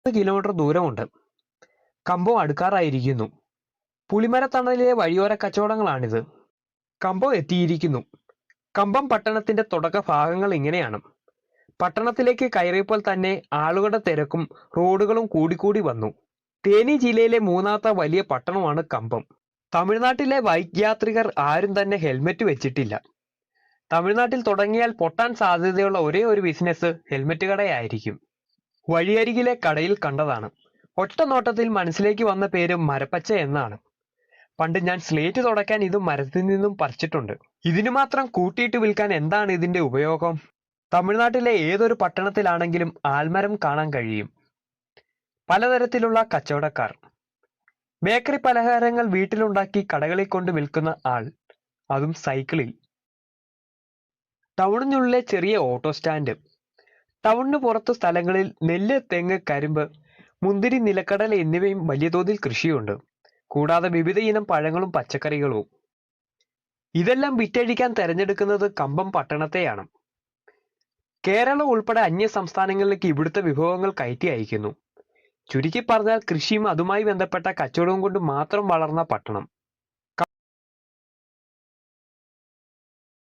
Kilometre ദൂരമുണ്ട്. കമ്പം അടുക്കാറായിരിക്കുന്നു. പുളിമരത്തണലിലെ വഴിയോര കച്ചവടങ്ങളാണിത്. കമ്പം എത്തിയിരിക്കുന്നു. കമ്പം പട്ടണത്തിന്റെ തുടക്ക ഭാഗങ്ങൾ ഇങ്ങനെയാണ്. പട്ടണത്തിലേക്ക് കയറിയപ്പോൾ തന്നെ ആളുകളുടെ തിരക്കും റോഡുകളും കൂടിക്കൂടി വന്നു. തേനി ജില്ലയിലെ മൂന്നാമത്തെ വലിയ പട്ടണമാണ് കമ്പം. തമിഴ്നാട്ടിലെ ബൈക്ക് യാത്രികർ ആരും തന്നെ ഹെൽമെറ്റ് വെച്ചിട്ടില്ല. തമിഴ്നാട്ടിൽ തുടങ്ങിയാൽ പൊട്ടാൻ സാധ്യതയുള്ള ഒരേ ഒരു ബിസിനസ് ഹെൽമെറ്റ് കടയായിരിക്കും. വഴിയരികിലെ കടയിൽ കണ്ടതാണ്. ഒറ്റ നോട്ടത്തിൽ മനസ്സിലേക്ക് വന്ന പേര് മരപ്പച്ച എന്നാണ്. പണ്ട് ഞാൻ സ്ലേറ്റ് തുടയ്ക്കാൻ ഇത് മരത്തിൽ നിന്നും പറിച്ചിട്ടുണ്ട്. ഇതിനു മാത്രം കൂട്ടിയിട്ട് വിൽക്കാൻ എന്താണ് ഇതിന്റെ ഉപയോഗം? തമിഴ്നാട്ടിലെ ഏതൊരു പട്ടണത്തിലാണെങ്കിലും ആൽമരം കാണാൻ കഴിയും. പലതരത്തിലുള്ള കച്ചവടക്കാർ. ബേക്കറി പലഹാരങ്ങൾ വീട്ടിലുണ്ടാക്കി കടകളിൽ കൊണ്ട് വിൽക്കുന്ന ആൾ, അതും സൈക്കിളിൽ. ടൗണിനുള്ളിലെ ചെറിയ ഓട്ടോ സ്റ്റാൻഡ്. ടൗണിന് പുറത്തു സ്ഥലങ്ങളിൽ നെല്ല്, തെങ്ങ്, കരിമ്പ്, മുന്തിരി, നിലക്കടല എന്നിവയും വലിയ തോതിൽ കൃഷിയുണ്ട്. കൂടാതെ വിവിധ ഇനം പഴങ്ങളും പച്ചക്കറികളും. ഇതെല്ലാം വിറ്റഴിക്കാൻ തെരഞ്ഞെടുക്കുന്നത് കമ്പം പട്ടണത്തെയാണ്. കേരളം ഉൾപ്പെടെ അന്യ സംസ്ഥാനങ്ങളിലേക്ക് ഇവിടുത്തെ വിഭവങ്ങൾ കയറ്റി അയക്കുന്നു. ചുരുക്കി പറഞ്ഞാൽ കൃഷിയും അതുമായി ബന്ധപ്പെട്ട കച്ചവടവും കൊണ്ട് മാത്രം വളർന്ന പട്ടണം.